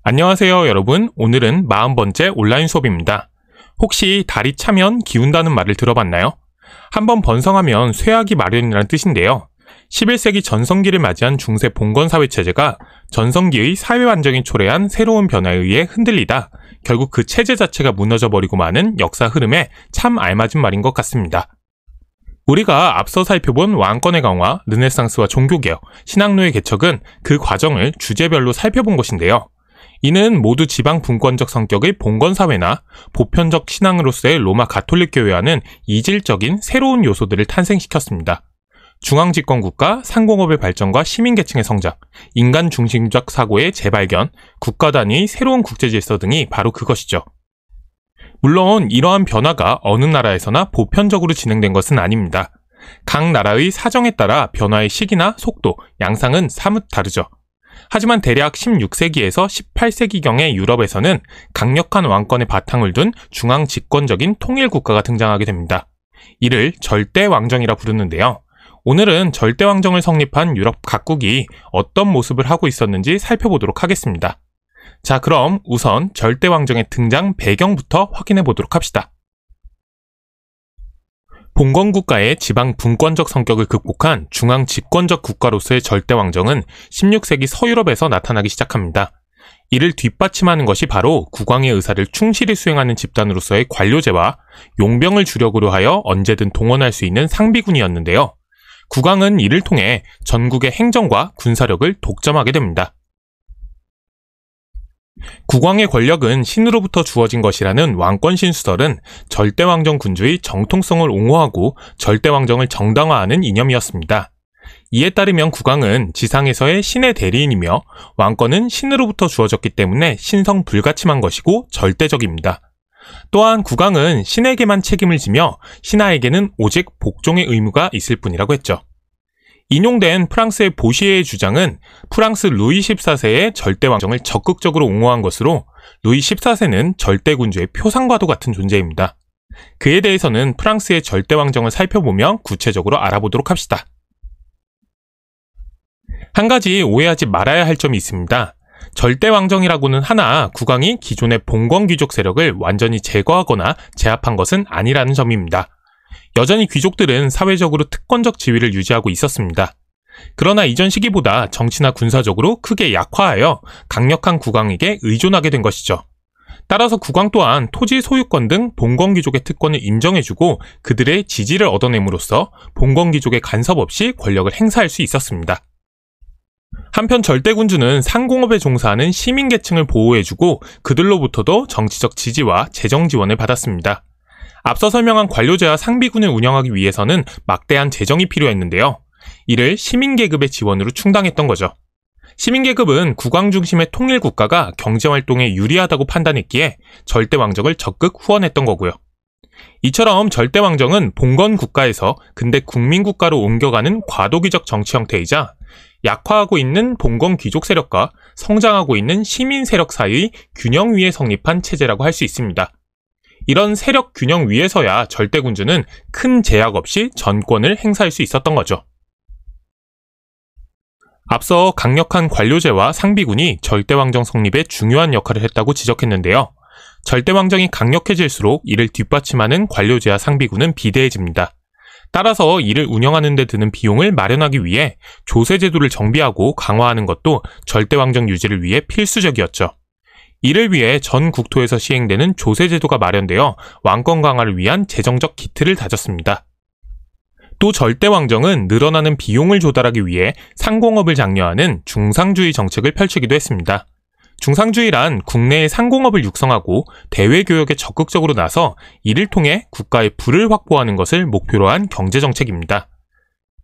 안녕하세요 여러분. 오늘은 40번째 온라인 수업입니다. 혹시 달이 차면 기운다는 말을 들어봤나요? 한번 번성하면 쇠하기 마련이라는 뜻인데요. 11세기 전성기를 맞이한 중세 봉건사회체제가 전성기의 사회완전이 초래한 새로운 변화에 의해 흔들리다 결국 그 체제 자체가 무너져버리고 마는 역사 흐름에 참 알맞은 말인 것 같습니다. 우리가 앞서 살펴본 왕권의 강화, 르네상스와 종교개혁, 신학로의 개척은 그 과정을 주제별로 살펴본 것인데요. 이는 모두 지방 분권적 성격의 봉건사회나 보편적 신앙으로서의 로마 가톨릭교회와는 이질적인 새로운 요소들을 탄생시켰습니다. 중앙집권국가, 상공업의 발전과 시민계층의 성장, 인간 중심적 사고의 재발견, 국가 단위의 새로운 국제질서 등이 바로 그것이죠. 물론 이러한 변화가 어느 나라에서나 보편적으로 진행된 것은 아닙니다. 각 나라의 사정에 따라 변화의 시기나 속도, 양상은 사뭇 다르죠. 하지만 대략 16세기에서 18세기경의 유럽에서는 강력한 왕권의 바탕을 둔 중앙집권적인 통일국가가 등장하게 됩니다. 이를 절대왕정이라 부르는데요. 오늘은 절대왕정을 성립한 유럽 각국이 어떤 모습을 하고 있었는지 살펴보도록 하겠습니다. 자, 그럼 우선 절대왕정의 등장 배경부터 확인해 보도록 합시다. 봉건국가의 지방 분권적 성격을 극복한 중앙집권적 국가로서의 절대왕정은 16세기 서유럽에서 나타나기 시작합니다. 이를 뒷받침하는 것이 바로 국왕의 의사를 충실히 수행하는 집단으로서의 관료제와 용병을 주력으로 하여 언제든 동원할 수 있는 상비군이었는데요. 국왕은 이를 통해 전국의 행정과 군사력을 독점하게 됩니다. 국왕의 권력은 신으로부터 주어진 것이라는 왕권 신수설은 절대왕정 군주의 정통성을 옹호하고 절대왕정을 정당화하는 이념이었습니다. 이에 따르면 국왕은 지상에서의 신의 대리인이며 왕권은 신으로부터 주어졌기 때문에 신성 불가침한 것이고 절대적입니다. 또한 국왕은 신에게만 책임을 지며 신하에게는 오직 복종의 의무가 있을 뿐이라고 했죠. 인용된 프랑스의 보시에의 주장은 프랑스 루이 14세의 절대왕정을 적극적으로 옹호한 것으로 루이 14세는 절대군주의 표상과도 같은 존재입니다. 그에 대해서는 프랑스의 절대왕정을 살펴보며 구체적으로 알아보도록 합시다. 한 가지 오해하지 말아야 할 점이 있습니다. 절대왕정이라고는 하나 국왕이 기존의 봉건귀족 세력을 완전히 제거하거나 제압한 것은 아니라는 점입니다. 여전히 귀족들은 사회적으로 특권적 지위를 유지하고 있었습니다. 그러나 이전 시기보다 정치나 군사적으로 크게 약화하여 강력한 국왕에게 의존하게 된 것이죠. 따라서 국왕 또한 토지 소유권 등 봉건귀족의 특권을 인정해주고 그들의 지지를 얻어냄으로써 봉건귀족의 간섭 없이 권력을 행사할 수 있었습니다. 한편 절대군주는 상공업에 종사하는 시민계층을 보호해주고 그들로부터도 정치적 지지와 재정 지원을 받았습니다. 앞서 설명한 관료제와 상비군을 운영하기 위해서는 막대한 재정이 필요했는데요. 이를 시민계급의 지원으로 충당했던 거죠. 시민계급은 국왕 중심의 통일국가가 경제활동에 유리하다고 판단했기에 절대왕정을 적극 후원했던 거고요. 이처럼 절대왕정은 봉건국가에서 근대 국민국가로 옮겨가는 과도기적 정치 형태이자 약화하고 있는 봉건귀족 세력과 성장하고 있는 시민 세력 사이의 균형 위에 성립한 체제라고 할 수 있습니다. 이런 세력 균형 위에서야 절대군주는 큰 제약 없이 전권을 행사할 수 있었던 거죠. 앞서 강력한 관료제와 상비군이 절대왕정 성립에 중요한 역할을 했다고 지적했는데요. 절대왕정이 강력해질수록 이를 뒷받침하는 관료제와 상비군은 비대해집니다. 따라서 이를 운영하는 데 드는 비용을 마련하기 위해 조세제도를 정비하고 강화하는 것도 절대왕정 유지를 위해 필수적이었죠. 이를 위해 전 국토에서 시행되는 조세제도가 마련되어 왕권 강화를 위한 재정적 기틀을 다졌습니다. 또 절대왕정은 늘어나는 비용을 조달하기 위해 상공업을 장려하는 중상주의 정책을 펼치기도 했습니다. 중상주의란 국내의 상공업을 육성하고 대외교역에 적극적으로 나서 이를 통해 국가의 부를 확보하는 것을 목표로 한 경제정책입니다.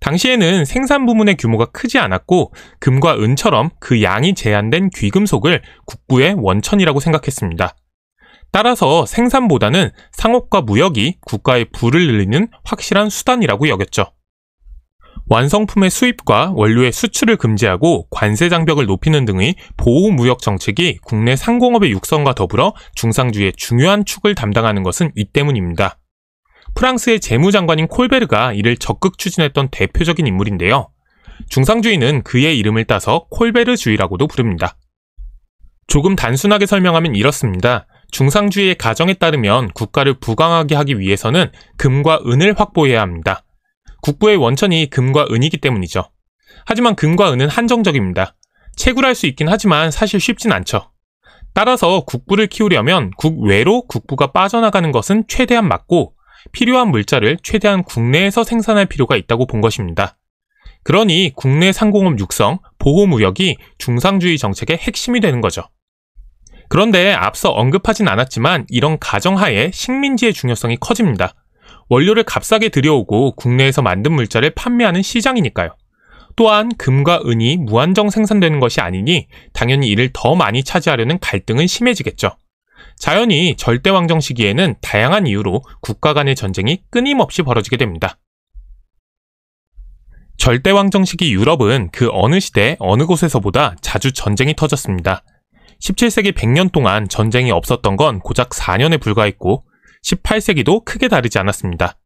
당시에는 생산 부문의 규모가 크지 않았고 금과 은처럼 그 양이 제한된 귀금속을 국부의 원천이라고 생각했습니다. 따라서 생산보다는 상업과 무역이 국가의 부를 늘리는 확실한 수단이라고 여겼죠. 완성품의 수입과 원료의 수출을 금지하고 관세 장벽을 높이는 등의 보호무역 정책이 국내 상공업의 육성과 더불어 중상주의의 중요한 축을 담당하는 것은 이 때문입니다. 프랑스의 재무장관인 콜베르가 이를 적극 추진했던 대표적인 인물인데요. 중상주의는 그의 이름을 따서 콜베르주의라고도 부릅니다. 조금 단순하게 설명하면 이렇습니다. 중상주의의 가정에 따르면 국가를 부강하게 하기 위해서는 금과 은을 확보해야 합니다. 국부의 원천이 금과 은이기 때문이죠. 하지만 금과 은은 한정적입니다. 채굴할 수 있긴 하지만 사실 쉽진 않죠. 따라서 국부를 키우려면 국외로 국부가 빠져나가는 것은 최대한 막고 필요한 물자를 최대한 국내에서 생산할 필요가 있다고 본 것입니다. 그러니 국내 상공업 육성, 보호무역이 중상주의 정책의 핵심이 되는 거죠. 그런데 앞서 언급하진 않았지만 이런 가정하에 식민지의 중요성이 커집니다. 원료를 값싸게 들여오고 국내에서 만든 물자를 판매하는 시장이니까요. 또한 금과 은이 무한정 생산되는 것이 아니니 당연히 이를 더 많이 차지하려는 갈등은 심해지겠죠. 자연히 절대왕정 시기에는 다양한 이유로 국가 간의 전쟁이 끊임없이 벌어지게 됩니다. 절대왕정 시기 유럽은 그 어느 시대 어느 곳에서보다 자주 전쟁이 터졌습니다. 17세기 100년 동안 전쟁이 없었던 건 고작 4년에 불과했고 18세기도 크게 다르지 않았습니다.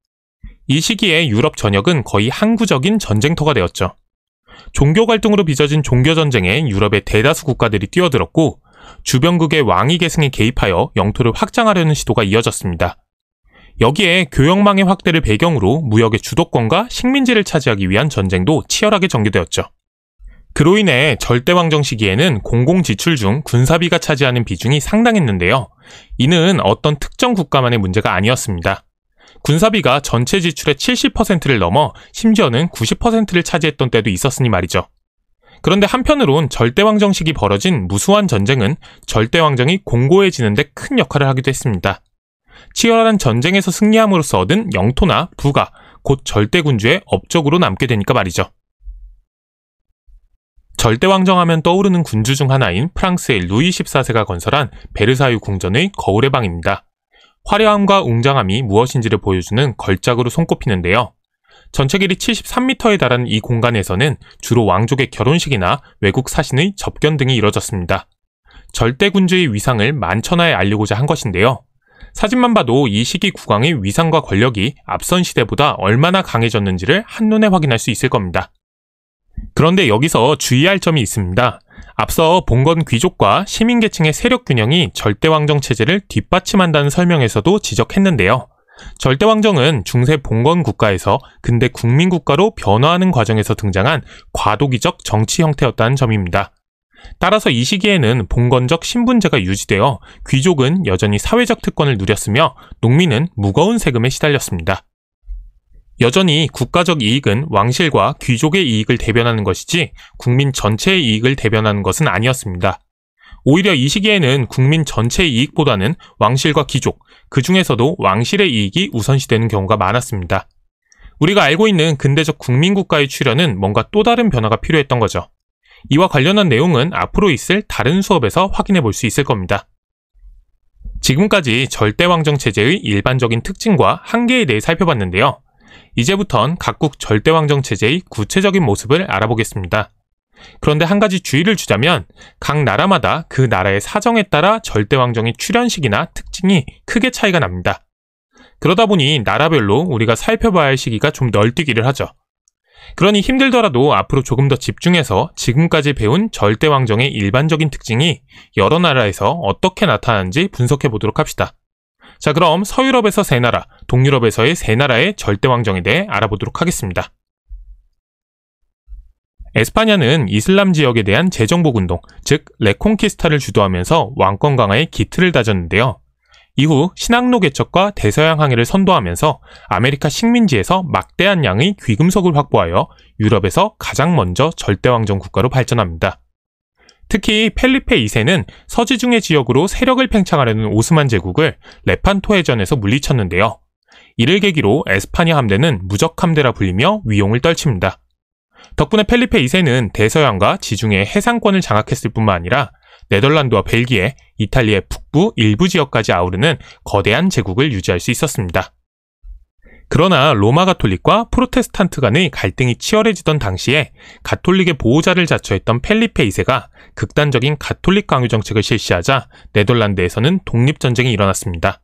이 시기에 유럽 전역은 거의 항구적인 전쟁터가 되었죠. 종교 갈등으로 빚어진 종교전쟁에 유럽의 대다수 국가들이 뛰어들었고 주변국의 왕위 계승에 개입하여 영토를 확장하려는 시도가 이어졌습니다. 여기에 교역망의 확대를 배경으로 무역의 주도권과 식민지를 차지하기 위한 전쟁도 치열하게 전개되었죠. 그로 인해 절대왕정 시기에는 공공지출 중 군사비가 차지하는 비중이 상당했는데요. 이는 어떤 특정 국가만의 문제가 아니었습니다. 군사비가 전체 지출의 70%를 넘어 심지어는 90%를 차지했던 때도 있었으니 말이죠. 그런데 한편으론 절대왕정 시기 벌어진 무수한 전쟁은 절대왕정이 공고해지는 데 큰 역할을 하기도 했습니다. 치열한 전쟁에서 승리함으로써 얻은 영토나 부가 곧 절대군주의 업적으로 남게 되니까 말이죠. 절대왕정하면 떠오르는 군주 중 하나인 프랑스의 루이 14세가 건설한 베르사유 궁전의 거울의 방입니다. 화려함과 웅장함이 무엇인지를 보여주는 걸작으로 손꼽히는데요. 전체 길이 73m에 달하는 이 공간에서는 주로 왕족의 결혼식이나 외국 사신의 접견 등이 이뤄졌습니다. 절대군주의 위상을 만천하에 알리고자 한 것인데요. 사진만 봐도 이 시기 국왕의 위상과 권력이 앞선 시대보다 얼마나 강해졌는지를 한눈에 확인할 수 있을 겁니다. 그런데 여기서 주의할 점이 있습니다. 앞서 봉건 귀족과 시민계층의 세력 균형이 절대왕정 체제를 뒷받침한다는 설명에서도 지적했는데요. 절대왕정은 중세 봉건 국가에서 근대 국민국가로 변화하는 과정에서 등장한 과도기적 정치 형태였다는 점입니다. 따라서 이 시기에는 봉건적 신분제가 유지되어 귀족은 여전히 사회적 특권을 누렸으며 농민은 무거운 세금에 시달렸습니다. 여전히 국가적 이익은 왕실과 귀족의 이익을 대변하는 것이지 국민 전체의 이익을 대변하는 것은 아니었습니다. 오히려 이 시기에는 국민 전체의 이익보다는 왕실과 귀족, 그 중에서도 왕실의 이익이 우선시되는 경우가 많았습니다. 우리가 알고 있는 근대적 국민국가의 출현은 뭔가 또 다른 변화가 필요했던 거죠. 이와 관련한 내용은 앞으로 있을 다른 수업에서 확인해 볼 수 있을 겁니다. 지금까지 절대왕정 체제의 일반적인 특징과 한계에 대해 살펴봤는데요. 이제부턴 각국 절대왕정 체제의 구체적인 모습을 알아보겠습니다. 그런데 한 가지 주의를 주자면 각 나라마다 그 나라의 사정에 따라 절대왕정의 출현식이나 특징이 크게 차이가 납니다. 그러다 보니 나라별로 우리가 살펴봐야 할 시기가 좀 널뛰기를 하죠. 그러니 힘들더라도 앞으로 조금 더 집중해서 지금까지 배운 절대왕정의 일반적인 특징이 여러 나라에서 어떻게 나타나는지 분석해 보도록 합시다. 자, 그럼 서유럽에서 3나라, 동유럽에서의 3나라의 절대왕정에 대해 알아보도록 하겠습니다. 에스파냐는 이슬람 지역에 대한 재정복운동, 즉 레콩키스타를 주도하면서 왕권 강화에 기틀을 다졌는데요. 이후 신항로 개척과 대서양 항해를 선도하면서 아메리카 식민지에서 막대한 양의 귀금속을 확보하여 유럽에서 가장 먼저 절대왕정 국가로 발전합니다. 특히 펠리페 2세는 서지중해 지역으로 세력을 팽창하려는 오스만 제국을 레판토 해전에서 물리쳤는데요. 이를 계기로 에스파냐 함대는 무적 함대라 불리며 위용을 떨칩니다. 덕분에 펠리페 2세는 대서양과 지중해 해상권을 장악했을 뿐만 아니라 네덜란드와 벨기에, 이탈리아의 북부 일부 지역까지 아우르는 거대한 제국을 유지할 수 있었습니다. 그러나 로마 가톨릭과 프로테스탄트 간의 갈등이 치열해지던 당시에 가톨릭의 보호자를 자처했던 펠리페 2세가 극단적인 가톨릭 강요 정책을 실시하자 네덜란드에서는 독립전쟁이 일어났습니다.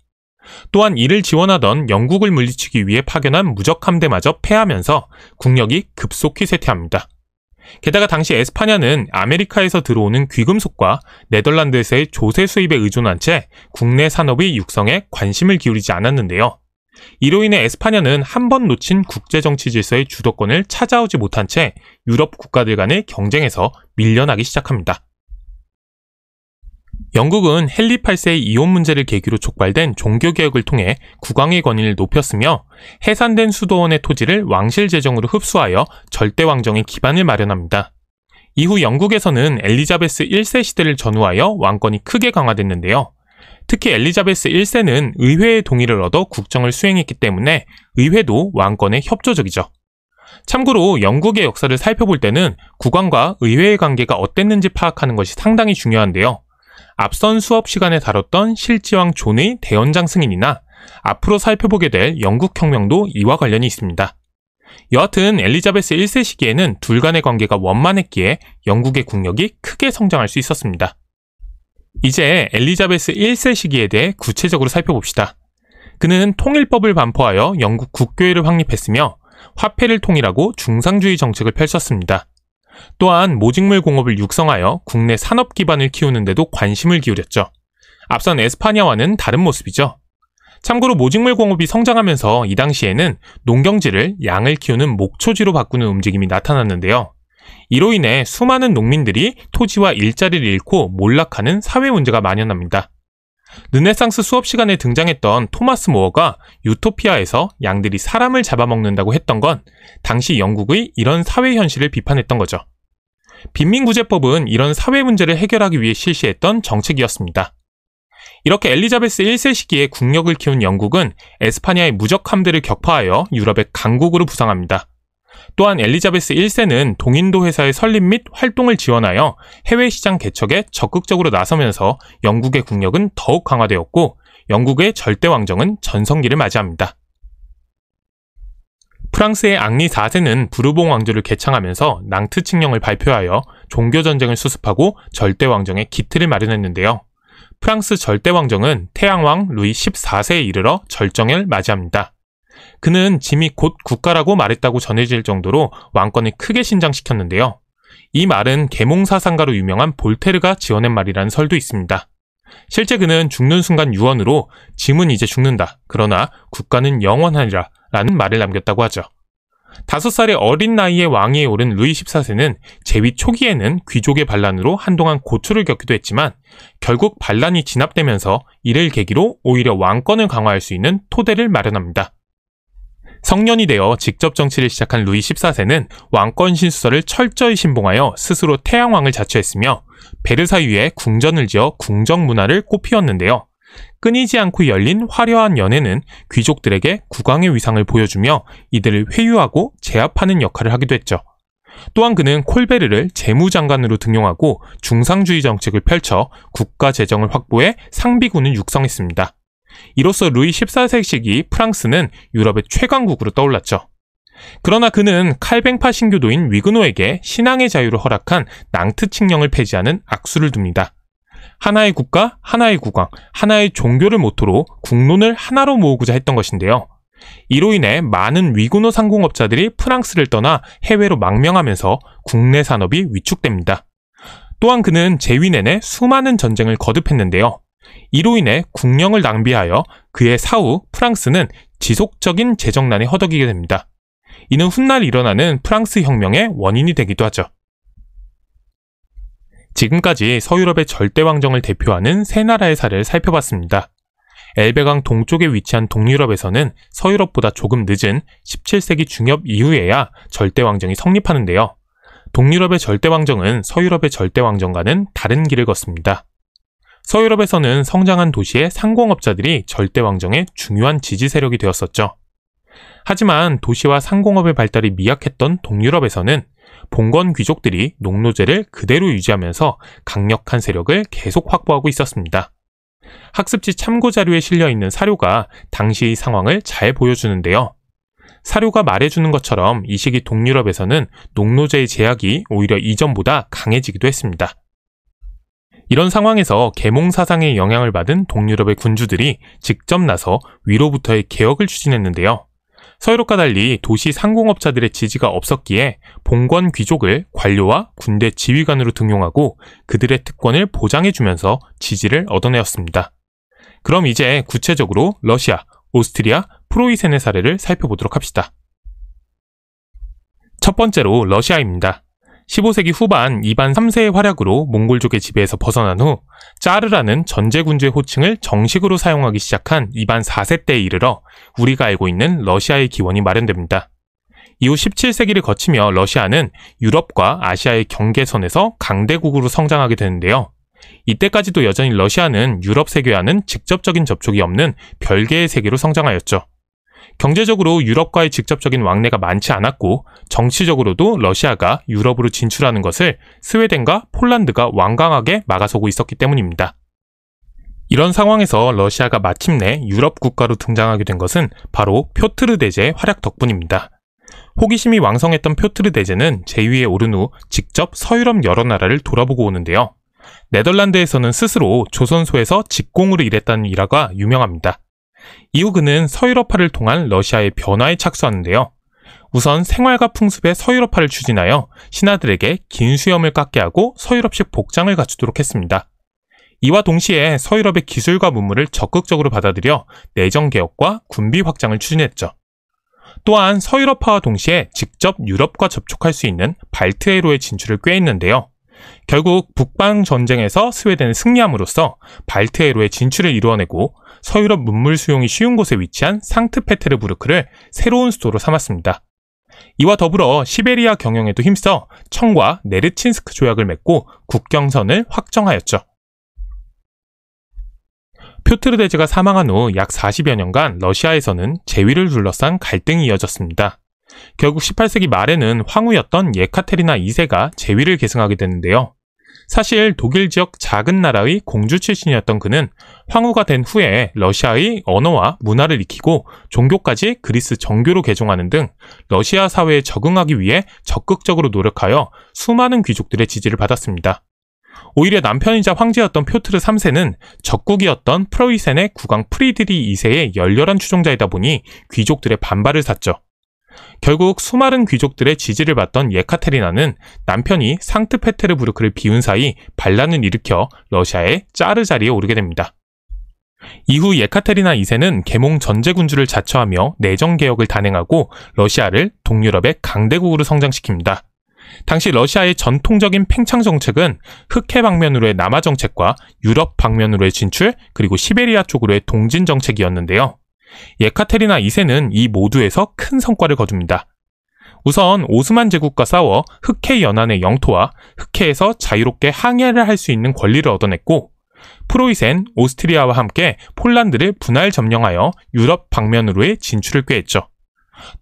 또한 이를 지원하던 영국을 물리치기 위해 파견한 무적 함대마저 패하면서 국력이 급속히 쇠퇴합니다. 게다가 당시 에스파냐는 아메리카에서 들어오는 귀금속과 네덜란드에서의 조세 수입에 의존한 채 국내 산업의 육성에 관심을 기울이지 않았는데요. 이로 인해 에스파냐는 한 번 놓친 국제정치 질서의 주도권을 찾아오지 못한 채 유럽 국가들 간의 경쟁에서 밀려나기 시작합니다. 영국은 헨리 8세의 이혼 문제를 계기로 촉발된 종교개혁을 통해 국왕의 권위를 높였으며 해산된 수도원의 토지를 왕실 재정으로 흡수하여 절대왕정의 기반을 마련합니다. 이후 영국에서는 엘리자베스 1세 시대를 전후하여 왕권이 크게 강화됐는데요. 특히 엘리자베스 1세는 의회의 동의를 얻어 국정을 수행했기 때문에 의회도 왕권에 협조적이죠. 참고로 영국의 역사를 살펴볼 때는 국왕과 의회의 관계가 어땠는지 파악하는 것이 상당히 중요한데요. 앞선 수업 시간에 다뤘던 실지왕 존의 대연장 승인이나 앞으로 살펴보게 될 영국혁명도 이와 관련이 있습니다. 여하튼 엘리자베스 1세 시기에는 둘 간의 관계가 원만했기에 영국의 국력이 크게 성장할 수 있었습니다. 이제 엘리자베스 1세 시기에 대해 구체적으로 살펴봅시다. 그는 통일법을 반포하여 영국 국교회를 확립했으며 화폐를 통일하고 중상주의 정책을 펼쳤습니다. 또한 모직물 공업을 육성하여 국내 산업 기반을 키우는 데도 관심을 기울였죠. 앞선 에스파냐와는 다른 모습이죠. 참고로 모직물 공업이 성장하면서 이 당시에는 농경지를 양을 키우는 목초지로 바꾸는 움직임이 나타났는데요. 이로 인해 수많은 농민들이 토지와 일자리를 잃고 몰락하는 사회 문제가 만연합니다. 르네상스 수업 시간에 등장했던 토마스 모어가 유토피아에서 양들이 사람을 잡아먹는다고 했던 건 당시 영국의 이런 사회 현실을 비판했던 거죠. 빈민구제법은 이런 사회 문제를 해결하기 위해 실시했던 정책이었습니다. 이렇게 엘리자베스 1세 시기에 국력을 키운 영국은 에스파냐의 무적 함대를 격파하여 유럽의 강국으로 부상합니다. 또한 엘리자베스 1세는 동인도 회사의 설립 및 활동을 지원하여 해외 시장 개척에 적극적으로 나서면서 영국의 국력은 더욱 강화되었고 영국의 절대 왕정은 전성기를 맞이합니다. 프랑스의 앙리 4세는 부르봉 왕조를 개창하면서 낭트 칙령을 발표하여 종교전쟁을 수습하고 절대 왕정의 기틀을 마련했는데요. 프랑스 절대 왕정은 태양왕 루이 14세에 이르러 절정을 맞이합니다. 그는 짐이 곧 국가라고 말했다고 전해질 정도로 왕권을 크게 신장시켰는데요. 이 말은 계몽사상가로 유명한 볼테르가 지어낸 말이라는 설도 있습니다. 실제 그는 죽는 순간 유언으로 짐은 이제 죽는다. 그러나 국가는 영원하리라 라는 말을 남겼다고 하죠. 5살의 어린 나이에 왕위에 오른 루이 14세는 재위 초기에는 귀족의 반란으로 한동안 고초를 겪기도 했지만 결국 반란이 진압되면서 이를 계기로 오히려 왕권을 강화할 수 있는 토대를 마련합니다. 성년이 되어 직접 정치를 시작한 루이 14세는 왕권 신수설을 철저히 신봉하여 스스로 태양왕을 자처했으며 베르사유에 궁전을 지어 궁정 문화를 꽃피웠는데요. 끊이지 않고 열린 화려한 연회는 귀족들에게 국왕의 위상을 보여주며 이들을 회유하고 제압하는 역할을 하기도 했죠. 또한 그는 콜베르를 재무장관으로 등용하고 중상주의 정책을 펼쳐 국가 재정을 확보해 상비군을 육성했습니다. 이로써 루이 14세 시기 프랑스는 유럽의 최강국으로 떠올랐죠. 그러나 그는 칼뱅파 신교도인 위그노에게 신앙의 자유를 허락한 낭트 칙령을 폐지하는 악수를 둡니다. 하나의 국가, 하나의 국왕, 하나의 종교를 모토로 국론을 하나로 모으고자 했던 것인데요. 이로 인해 많은 위그노 상공업자들이 프랑스를 떠나 해외로 망명하면서 국내 산업이 위축됩니다. 또한 그는 재위 내내 수많은 전쟁을 거듭했는데요. 이로 인해 국력을 낭비하여 그의 사후 프랑스는 지속적인 재정난에 허덕이게 됩니다. 이는 훗날 일어나는 프랑스 혁명의 원인이 되기도 하죠. 지금까지 서유럽의 절대왕정을 대표하는 세 나라의 사례를 살펴봤습니다. 엘베강 동쪽에 위치한 동유럽에서는 서유럽보다 조금 늦은 17세기 중엽 이후에야 절대왕정이 성립하는데요. 동유럽의 절대왕정은 서유럽의 절대왕정과는 다른 길을 걷습니다. 서유럽에서는 성장한 도시의 상공업자들이 절대왕정의 중요한 지지 세력이 되었었죠. 하지만 도시와 상공업의 발달이 미약했던 동유럽에서는 봉건 귀족들이 농노제를 그대로 유지하면서 강력한 세력을 계속 확보하고 있었습니다. 학습지 참고 자료에 실려있는 사료가 당시의 상황을 잘 보여주는데요. 사료가 말해주는 것처럼 이 시기 동유럽에서는 농노제의 제약이 오히려 이전보다 강해지기도 했습니다. 이런 상황에서 계몽 사상의 영향을 받은 동유럽의 군주들이 직접 나서 위로부터의 개혁을 추진했는데요. 서유럽과 달리 도시 상공업자들의 지지가 없었기에 봉건 귀족을 관료와 군대 지휘관으로 등용하고 그들의 특권을 보장해주면서 지지를 얻어내었습니다. 그럼 이제 구체적으로 러시아, 오스트리아, 프로이센의 사례를 살펴보도록 합시다. 첫 번째로 러시아입니다. 15세기 후반 이반 3세의 활약으로 몽골족의 지배에서 벗어난 후 짜르라는 전제군주의 호칭을 정식으로 사용하기 시작한 이반 4세 때에 이르러 우리가 알고 있는 러시아의 기원이 마련됩니다. 이후 17세기를 거치며 러시아는 유럽과 아시아의 경계선에서 강대국으로 성장하게 되는데요. 이때까지도 여전히 러시아는 유럽 세계와는 직접적인 접촉이 없는 별개의 세계로 성장하였죠. 경제적으로 유럽과의 직접적인 왕래가 많지 않았고 정치적으로도 러시아가 유럽으로 진출하는 것을 스웨덴과 폴란드가 완강하게 막아서고 있었기 때문입니다. 이런 상황에서 러시아가 마침내 유럽 국가로 등장하게 된 것은 바로 표트르 대제의 활약 덕분입니다. 호기심이 왕성했던 표트르 대제는 제위에 오른 후 직접 서유럽 여러 나라를 돌아보고 오는데요. 네덜란드에서는 스스로 조선소에서 직공으로 일했다는 일화가 유명합니다. 이후 그는 서유럽화를 통한 러시아의 변화에 착수하는데요. 우선 생활과 풍습의 서유럽화를 추진하여 신하들에게 긴 수염을 깎게 하고 서유럽식 복장을 갖추도록 했습니다. 이와 동시에 서유럽의 기술과 문물을 적극적으로 받아들여 내정개혁과 군비 확장을 추진했죠. 또한 서유럽화와 동시에 직접 유럽과 접촉할 수 있는 발트해로의 진출을 꾀했는데요. 결국 북방 전쟁에서 스웨덴이 승리함으로써 발트해로의 진출을 이루어내고 서유럽 문물 수용이 쉬운 곳에 위치한 상트페테르부르크를 새로운 수도로 삼았습니다. 이와 더불어 시베리아 경영에도 힘써 청과 네르친스크 조약을 맺고 국경선을 확정하였죠. 표트르 대제가 사망한 후 약 40여 년간 러시아에서는 제위를 둘러싼 갈등이 이어졌습니다. 결국 18세기 말에는 황후였던 예카테리나 2세가 제위를 계승하게 되는데요. 사실 독일 지역 작은 나라의 공주 출신이었던 그는 황후가 된 후에 러시아의 언어와 문화를 익히고 종교까지 그리스 정교로 개종하는 등 러시아 사회에 적응하기 위해 적극적으로 노력하여 수많은 귀족들의 지지를 받았습니다. 오히려 남편이자 황제였던 표트르 3세는 적국이었던 프로이센의 국왕 프리드리 2세의 열렬한 추종자이다 보니 귀족들의 반발을 샀죠. 결국 수많은 귀족들의 지지를 받던 예카테리나는 남편이 상트페테르부르크를 비운 사이 반란을 일으켜 러시아의 짜르 자리에 오르게 됩니다. 이후 예카테리나 2세는 계몽 전제군주를 자처하며 내정개혁을 단행하고 러시아를 동유럽의 강대국으로 성장시킵니다. 당시 러시아의 전통적인 팽창 정책은 흑해 방면으로의 남하 정책과 유럽 방면으로의 진출, 그리고 시베리아 쪽으로의 동진 정책이었는데요. 예카테리나 2세는 이 모두에서 큰 성과를 거둡니다. 우선 오스만 제국과 싸워 흑해 연안의 영토와 흑해에서 자유롭게 항해를 할 수 있는 권리를 얻어냈고, 프로이센, 오스트리아와 함께 폴란드를 분할 점령하여 유럽 방면으로의 진출을 꾀했죠.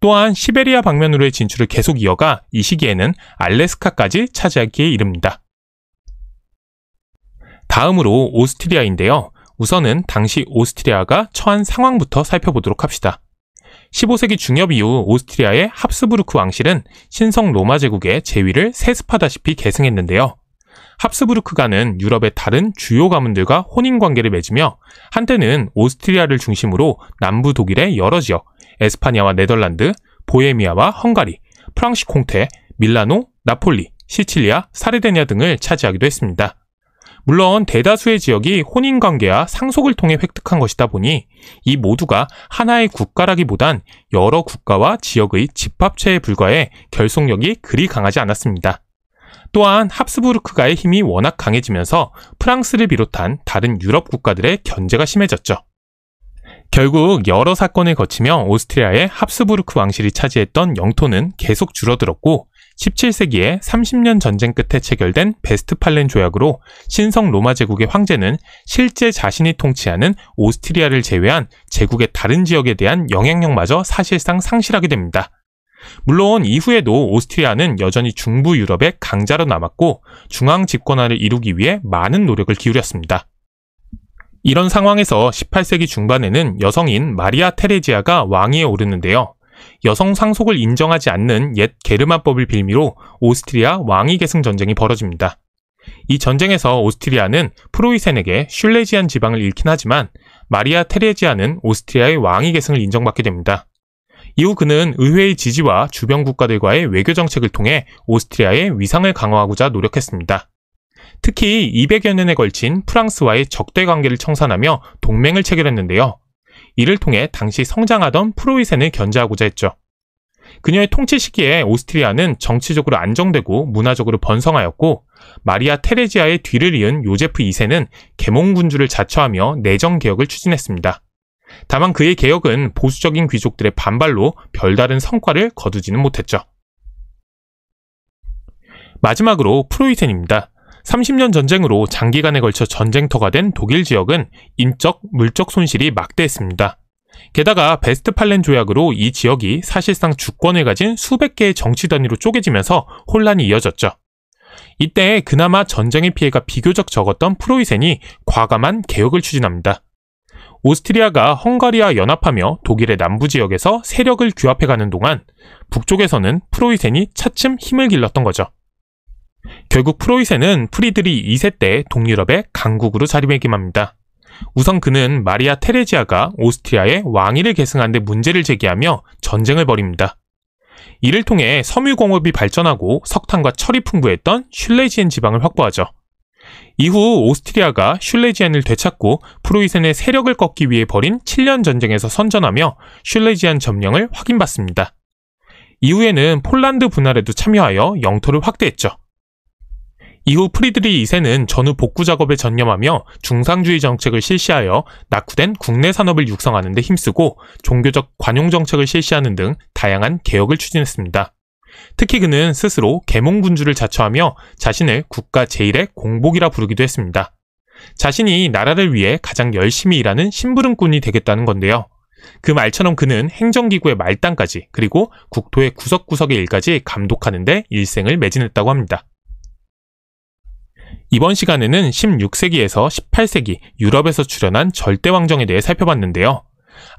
또한 시베리아 방면으로의 진출을 계속 이어가 이 시기에는 알래스카까지 차지하기에 이릅니다. 다음으로 오스트리아인데요. 우선은 당시 오스트리아가 처한 상황부터 살펴보도록 합시다. 15세기 중엽 이후 오스트리아의 합스부르크 왕실은 신성 로마 제국의 제위를 세습하다시피 계승했는데요. 합스부르크가는 유럽의 다른 주요 가문들과 혼인관계를 맺으며 한때는 오스트리아를 중심으로 남부 독일의 여러 지역, 에스파냐와 네덜란드, 보헤미아와 헝가리, 프랑시 콩테, 밀라노, 나폴리, 시칠리아, 사르데니아 등을 차지하기도 했습니다. 물론 대다수의 지역이 혼인관계와 상속을 통해 획득한 것이다 보니 이 모두가 하나의 국가라기보단 여러 국가와 지역의 집합체에 불과해 결속력이 그리 강하지 않았습니다. 또한 합스부르크가의 힘이 워낙 강해지면서 프랑스를 비롯한 다른 유럽 국가들의 견제가 심해졌죠. 결국 여러 사건을 거치며 오스트리아의 합스부르크 왕실이 차지했던 영토는 계속 줄어들었고 17세기에 30년 전쟁 끝에 체결된 베스트팔렌 조약으로 신성 로마 제국의 황제는 실제 자신이 통치하는 오스트리아를 제외한 제국의 다른 지역에 대한 영향력마저 사실상 상실하게 됩니다. 물론 이후에도 오스트리아는 여전히 중부 유럽의 강자로 남았고 중앙 집권화를 이루기 위해 많은 노력을 기울였습니다. 이런 상황에서 18세기 중반에는 여성인 마리아 테레지아가 왕위에 오르는데요. 여성 상속을 인정하지 않는 옛 게르만법을 빌미로 오스트리아 왕위 계승 전쟁이 벌어집니다. 이 전쟁에서 오스트리아는 프로이센에게 슐레지안 지방을 잃긴 하지만 마리아 테레지아는 오스트리아의 왕위 계승을 인정받게 됩니다. 이후 그는 의회의 지지와 주변 국가들과의 외교 정책을 통해 오스트리아의 위상을 강화하고자 노력했습니다. 특히 200여 년에 걸친 프랑스와의 적대 관계를 청산하며 동맹을 체결했는데요. 이를 통해 당시 성장하던 프로이센을 견제하고자 했죠. 그녀의 통치 시기에 오스트리아는 정치적으로 안정되고 문화적으로 번성하였고, 마리아 테레지아의 뒤를 이은 요제프 2세는 계몽군주를 자처하며 내정개혁을 추진했습니다. 다만 그의 개혁은 보수적인 귀족들의 반발로 별다른 성과를 거두지는 못했죠. 마지막으로 프로이센입니다. 30년 전쟁으로 장기간에 걸쳐 전쟁터가 된 독일 지역은 인적, 물적 손실이 막대했습니다. 게다가 베스트팔렌 조약으로 이 지역이 사실상 주권을 가진 수백 개의 정치 단위로 쪼개지면서 혼란이 이어졌죠. 이때 그나마 전쟁의 피해가 비교적 적었던 프로이센이 과감한 개혁을 추진합니다. 오스트리아가 헝가리와 연합하며 독일의 남부 지역에서 세력을 규합해가는 동안 북쪽에서는 프로이센이 차츰 힘을 길렀던 거죠. 결국 프로이센은 프리드리 2세 때 동유럽의 강국으로 자리매김합니다. 우선 그는 마리아 테레지아가 오스트리아의 왕위를 계승하는 데 문제를 제기하며 전쟁을 벌입니다. 이를 통해 섬유공업이 발전하고 석탄과 철이 풍부했던 슐레지엔 지방을 확보하죠. 이후 오스트리아가 슐레지엔을 되찾고 프로이센의 세력을 꺾기 위해 벌인 7년 전쟁에서 선전하며 슐레지안 점령을 확인받습니다. 이후에는 폴란드 분할에도 참여하여 영토를 확대했죠. 이후 프리드리 2세는 전후 복구 작업에 전념하며 중상주의 정책을 실시하여 낙후된 국내 산업을 육성하는 데 힘쓰고 종교적 관용 정책을 실시하는 등 다양한 개혁을 추진했습니다. 특히 그는 스스로 계몽군주를 자처하며 자신을 국가 제1의 공복이라 부르기도 했습니다. 자신이 나라를 위해 가장 열심히 일하는 심부름꾼이 되겠다는 건데요. 그 말처럼 그는 행정기구의 말단까지 그리고 국토의 구석구석의 일까지 감독하는 데 일생을 매진했다고 합니다. 이번 시간에는 16세기에서 18세기 유럽에서 출현한 절대왕정에 대해 살펴봤는데요.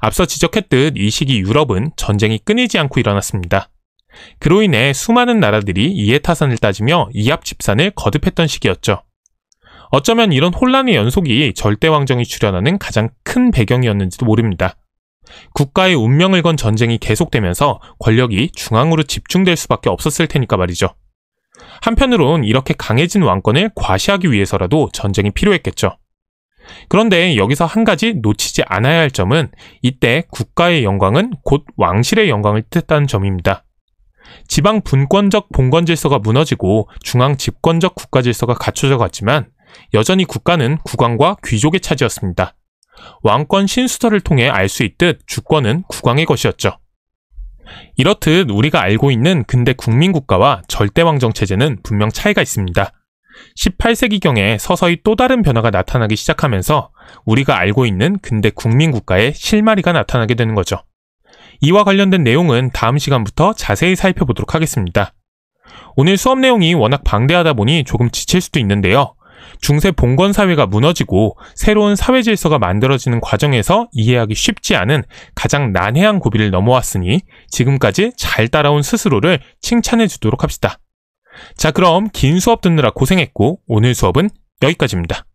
앞서 지적했듯 이 시기 유럽은 전쟁이 끊이지 않고 일어났습니다. 그로 인해 수많은 나라들이 이해타산을 따지며 이합집산을 거듭했던 시기였죠. 어쩌면 이런 혼란의 연속이 절대왕정이 출현하는 가장 큰 배경이었는지도 모릅니다. 국가의 운명을 건 전쟁이 계속되면서 권력이 중앙으로 집중될 수밖에 없었을 테니까 말이죠. 한편으론 이렇게 강해진 왕권을 과시하기 위해서라도 전쟁이 필요했겠죠. 그런데 여기서 한 가지 놓치지 않아야 할 점은 이때 국가의 영광은 곧 왕실의 영광을 뜻했다는 점입니다. 지방 분권적 봉건 질서가 무너지고 중앙 집권적 국가 질서가 갖춰져 갔지만 여전히 국가는 국왕과 귀족의 차지였습니다. 왕권 신수설을 통해 알 수 있듯 주권은 국왕의 것이었죠. 이렇듯 우리가 알고 있는 근대 국민국가와 절대왕정 체제는 분명 차이가 있습니다. 18세기경에 서서히 또 다른 변화가 나타나기 시작하면서 우리가 알고 있는 근대 국민국가의 실마리가 나타나게 되는 거죠. 이와 관련된 내용은 다음 시간부터 자세히 살펴보도록 하겠습니다. 오늘 수업 내용이 워낙 방대하다 보니 조금 지칠 수도 있는데요. 중세 봉건 사회가 무너지고 새로운 사회 질서가 만들어지는 과정에서 이해하기 쉽지 않은 가장 난해한 고비를 넘어왔으니 지금까지 잘 따라온 스스로를 칭찬해 주도록 합시다. 자, 그럼 긴 수업 듣느라 고생했고 오늘 수업은 여기까지입니다.